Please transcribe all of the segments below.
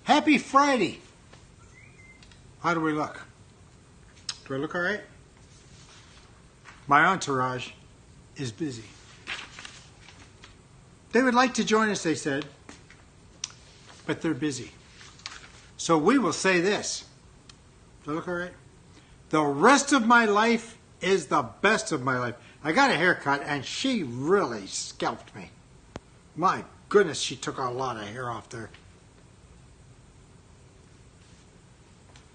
Happy Friday. How do we look? Do I look all right? My entourage is busy. They would like to join us, they said, but they're busy. So we will say this. Do I look all right? The rest of my life is the best of my life. I got a haircut and she really scalped me. My goodness, she took a lot of hair off there.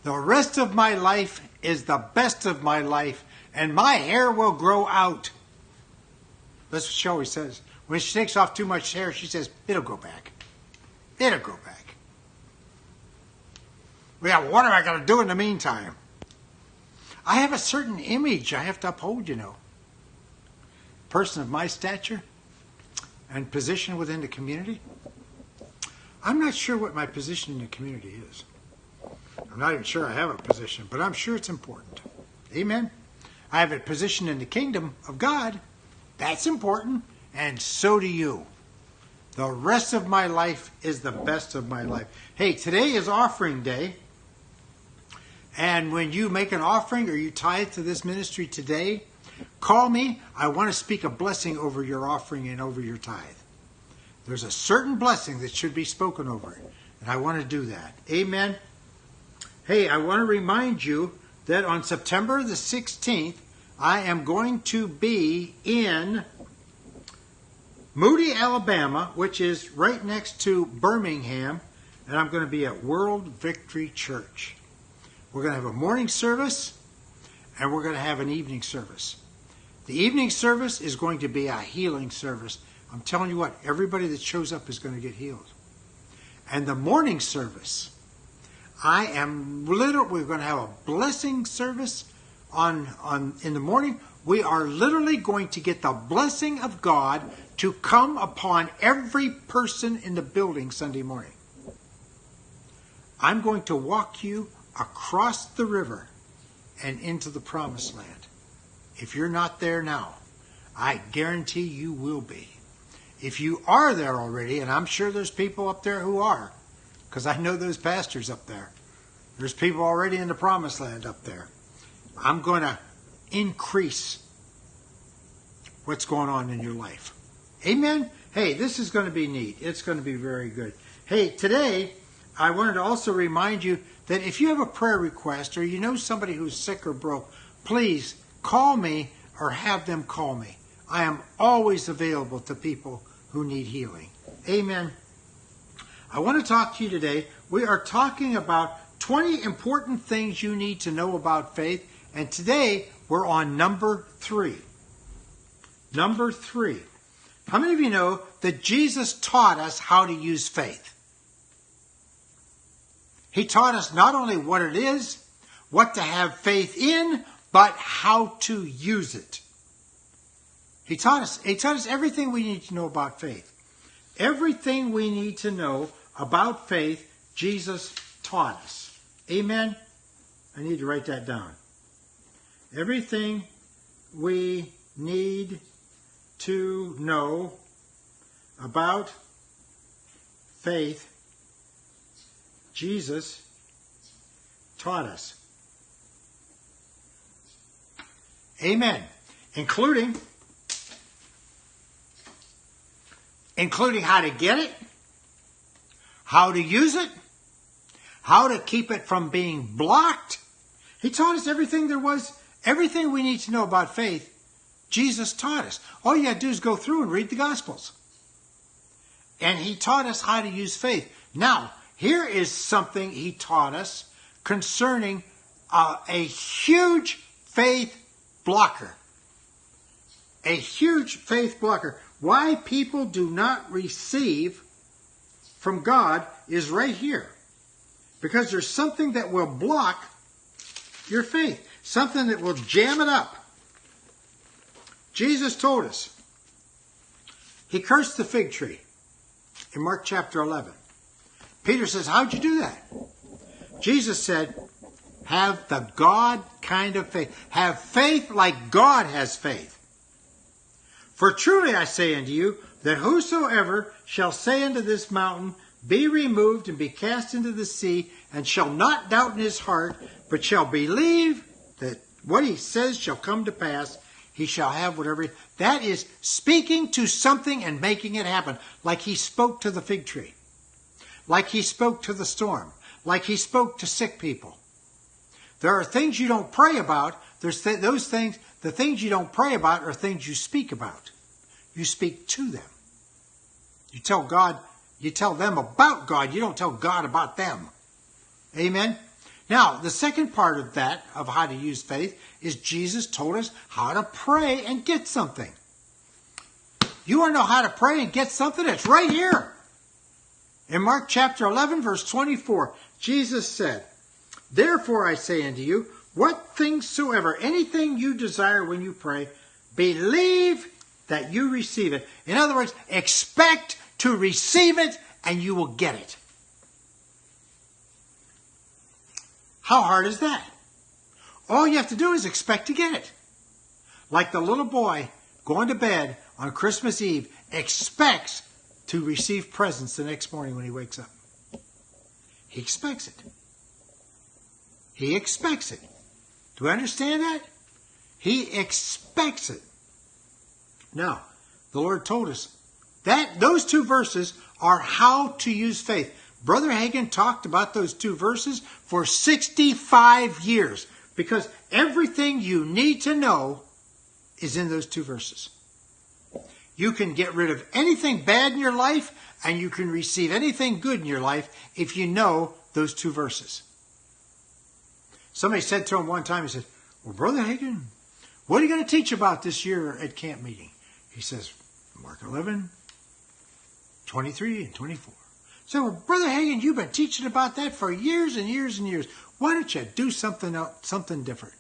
The rest of my life is the best of my life, and my hair will grow out. That's what she always says. When she takes off too much hair, she says, it'll go back. It'll go back. Well, what am I going to do in the meantime? I have a certain image I have to uphold, you know. Person of my stature and position within the community. I'm not sure what my position in the community is. I'm not even sure I have a position, but I'm sure it's important. Amen. I have a position in the kingdom of God. That's important, and so do you. The rest of my life is the best of my life. Hey, today is offering day. And when you make an offering or you tithe to this ministry today, call me. I want to speak a blessing over your offering and over your tithe. There's a certain blessing that should be spoken over it, and I want to do that. Amen. Hey, I want to remind you that on September the 16th, I am going to be in Moody, Alabama, which is right next to Birmingham, and I'm going to be at World Victory Church. We're going to have a morning service, and we're going to have an evening service. The evening service is going to be a healing service. I'm telling you what, everybody that shows up is going to get healed. And the morning service, we're going to have a blessing service in the morning. We are literally going to get the blessing of God to come upon every person in the building Sunday morning. I'm going to walk you across the river and into the promised land. If you're not there now, I guarantee you will be. If you are there already, and I'm sure there's people up there who are, because I know those pastors up there. There's people already in the promised land up there. I'm going to increase what's going on in your life. Amen? Hey, this is going to be neat. It's going to be very good. Hey, today, I wanted to also remind you that if you have a prayer request or you know somebody who's sick or broke, please call me or have them call me. I am always available to people who need healing. Amen. I want to talk to you today. We are talking about 20 important things you need to know about faith. And today we're on number 3. Number 3. How many of you know that Jesus taught us how to use faith? He taught us not only what it is, what to have faith in, but how to use it. He taught us everything we need to know about faith. Everything we need to know about faith, Jesus taught us. Amen? I need to write that down. Everything we need to know about faith, Jesus taught us. Amen. Including how to get it, how to use it, how to keep it from being blocked. He taught us everything there was, everything we need to know about faith. Jesus taught us. All you got to do is go through and read the Gospels. And he taught us how to use faith. Now, here is something he taught us concerning a huge faith blocker. A huge faith blocker. Why people do not receive from God is right here. Because there's something that will block your faith. Something that will jam it up. Jesus told us. He cursed the fig tree in Mark chapter 11. Peter says, how'd you do that? Jesus said, have the God kind of faith. Have faith like God has faith. For truly I say unto you, that whosoever shall say unto this mountain, be removed and be cast into the sea, and shall not doubt in his heart, but shall believe that what he says shall come to pass, he shall have whatever. That is speaking to something and making it happen. Like he spoke to the fig tree. Like he spoke to the storm. Like he spoke to sick people. There are things you don't pray about. There's those things. The things you don't pray about are things you speak about. You speak to them. You tell God. You tell them about God. You don't tell God about them. Amen? Now, the second part of that, of how to use faith, is Jesus told us how to pray and get something. You want to know how to pray and get something? It's right here. In Mark chapter 11, verse 24, Jesus said, "Therefore I say unto you, what things soever, anything you desire when you pray, believe that you receive it." In other words, expect to receive it, and you will get it. How hard is that? All you have to do is expect to get it. Like the little boy going to bed on Christmas Eve expects to receive presents the next morning when he wakes up. He expects it. He expects it. Do we understand that? He expects it. Now, the Lord told us that those two verses are how to use faith. Brother Hagin talked about those two verses for 65 years because everything you need to know is in those two verses. You can get rid of anything bad in your life and you can receive anything good in your life if you know those two verses. Somebody said to him one time, he said, "Well, Brother Hagin, what are you going to teach about this year at camp meeting?" He says, Mark 11, 23 and 24. So, "Well, Brother Hagin, you've been teaching about that for years and years and years. Why don't you do something else, something different?"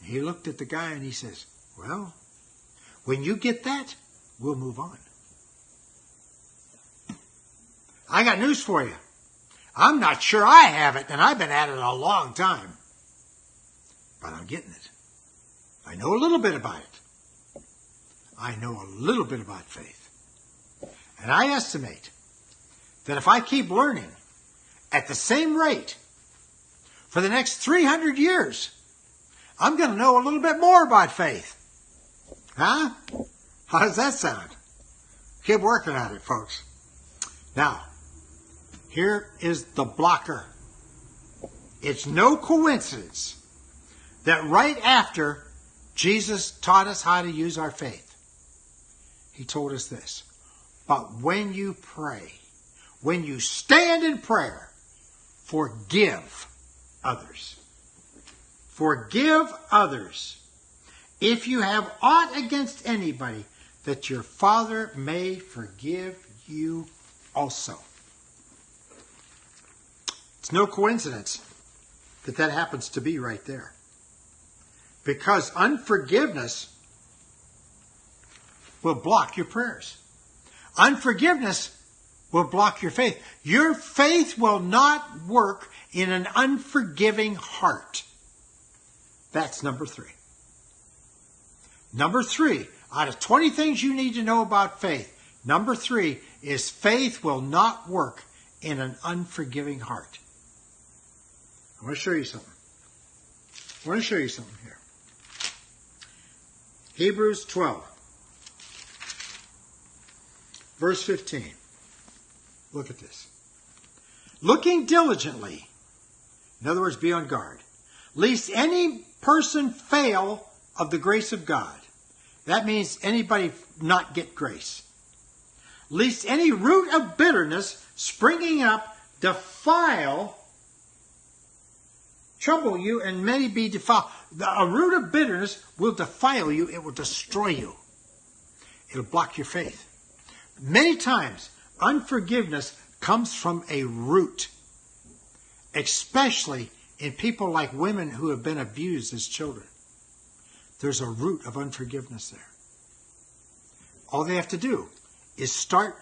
And he looked at the guy and he says, "Well, when you get that, we'll move on." I got news for you. I'm not sure I have it, and I've been at it a long time. But I'm getting it. I know a little bit about it. I know a little bit about faith. And I estimate that if I keep learning at the same rate for the next 300 years, I'm going to know a little bit more about faith. Huh? How does that sound? Keep working at it, folks. Now, here is the blocker. It's no coincidence that right after Jesus taught us how to use our faith, he told us this: "But when you pray, when you stand in prayer, forgive others. Forgive others. If you have aught against anybody, that your Father may forgive you also." It's no coincidence that that happens to be right there. Because unforgiveness will block your prayers. Unforgiveness will block your faith. Your faith will not work in an unforgiving heart. That's number 3. Number 3, out of 20 things you need to know about faith, number 3 is faith will not work in an unforgiving heart. I want to show you something. Here. Hebrews 12, verse 15. Look at this. "Looking diligently," in other words, be on guard, "lest any person fail of the grace of God." That means anybody not get grace. "Lest any root of bitterness springing up defile, trouble you, and many be defiled." A root of bitterness will defile you. It will destroy you. It'll block your faith. Many times, unforgiveness comes from a root, especially in people like women who have been abused as children. There's a root of unforgiveness there. All they have to do is start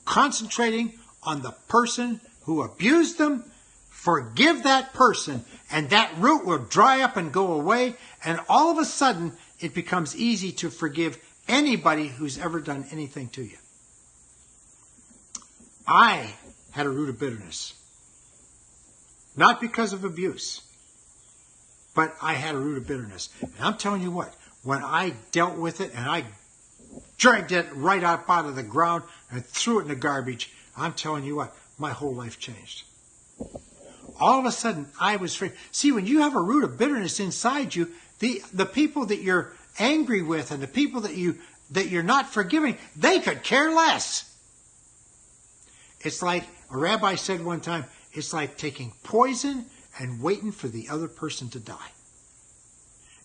concentrating on the person who abused them, forgive that person, and that root will dry up and go away, and all of a sudden it becomes easy to forgive anybody who's ever done anything to you. I had a root of bitterness. Not because of abuse, but I had a root of bitterness. And I'm telling you what, when I dealt with it and I dragged it right up out of the ground and threw it in the garbage, I'm telling you what, my whole life changed. All of a sudden, I was free. See, when you have a root of bitterness inside you, the people that you're angry with and the people that you're not forgiving, they could care less. It's like a rabbi said one time, it's like taking poison and waiting for the other person to die.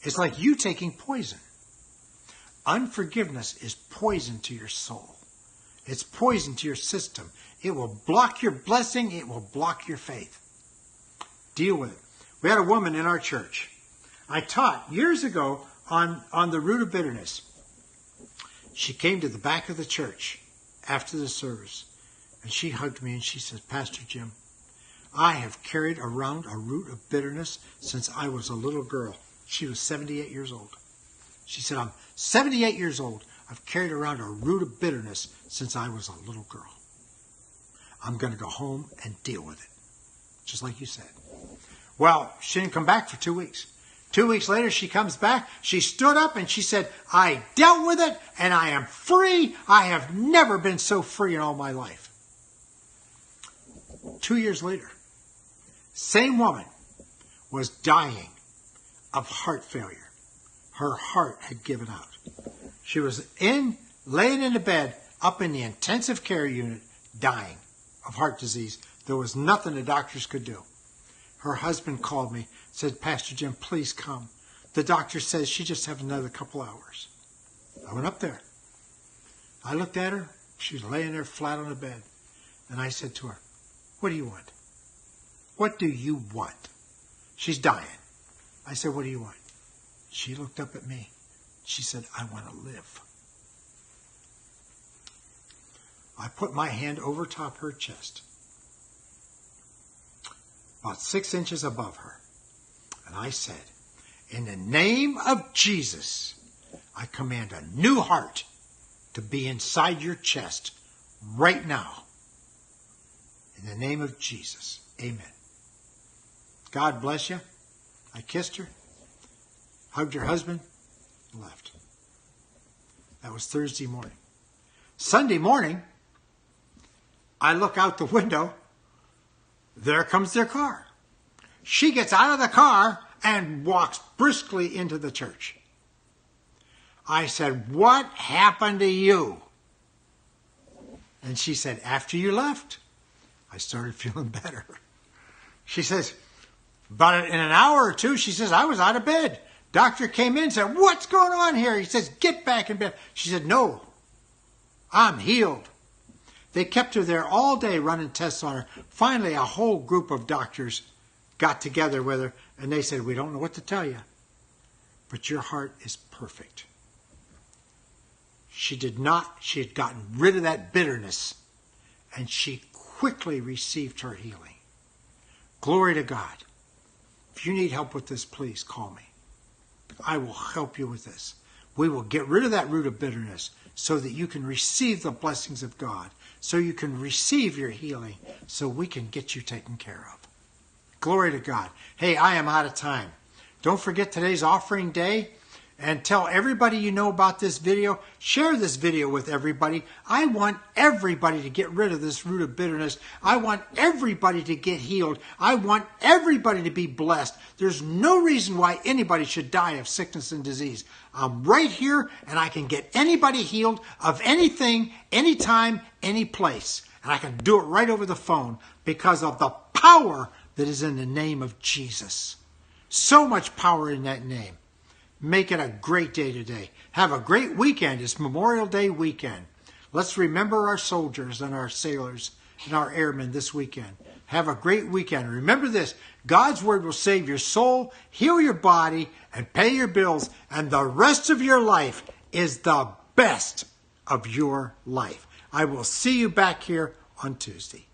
It's like you taking poison. Unforgiveness is poison to your soul. It's poison to your system. It will block your blessing. It will block your faith. Deal with it. We had a woman in our church. I taught years ago on the root of bitterness. She came to the back of the church after the service, and she hugged me and she said, Pastor Jim, I have carried around a root of bitterness since I was a little girl. She was 78 years old. She said, I'm 78 years old. I've carried around a root of bitterness since I was a little girl. I'm going to go home and deal with it. Just like you said. Well, she didn't come back for 2 weeks. 2 weeks later, she comes back. She stood up and she said, I dealt with it and I am free. I have never been so free in all my life. 2 years later, same woman was dying of heart failure. Her heart had given out. She was laying in the bed up in the intensive care unit, dying of heart disease. There was nothing the doctors could do. Her husband called me, said, Pastor Jim, please come. The doctor says she just have another couple hours. I went up there. I looked at her. She was laying there flat on the bed. And I said to her, what do you want? What do you want? She's dying. I said, what do you want? She looked up at me. She said, I want to live. I put my hand over top her chest, about 6 inches above her. And I said, in the name of Jesus, I command a new heart to be inside your chest right now. In the name of Jesus, amen. God bless you. I kissed her, hugged her husband, and left. That was Thursday morning. Sunday morning, I look out the window. There comes their car. She gets out of the car and walks briskly into the church. I said, what happened to you? And she said, after you left, I started feeling better. She says, about in an hour or two, she says, I was out of bed. Doctor came in and said, what's going on here? He says, get back in bed. She said, no, I'm healed. They kept her there all day running tests on her. Finally, a whole group of doctors got together with her, and they said, we don't know what to tell you, but your heart is perfect. She had gotten rid of that bitterness, and she quickly received her healing. Glory to God. If you need help with this, please call me. I will help you with this. We will get rid of that root of bitterness so that you can receive the blessings of God, so you can receive your healing, so we can get you taken care of. Glory to God. Hey, I am out of time. Don't forget today's offering day. And tell everybody you know about this video. Share this video with everybody. I want everybody to get rid of this root of bitterness. I want everybody to get healed. I want everybody to be blessed. There's no reason why anybody should die of sickness and disease. I'm right here and I can get anybody healed of anything, anytime, any place. And I can do it right over the phone because of the power that is in the name of Jesus. So much power in that name. Make it a great day today. Have a great weekend. It's Memorial Day weekend. Let's remember our soldiers and our sailors and our airmen this weekend. Have a great weekend. Remember this, God's word will save your soul, heal your body, and pay your bills, and the rest of your life is the best of your life. I will see you back here on Tuesday.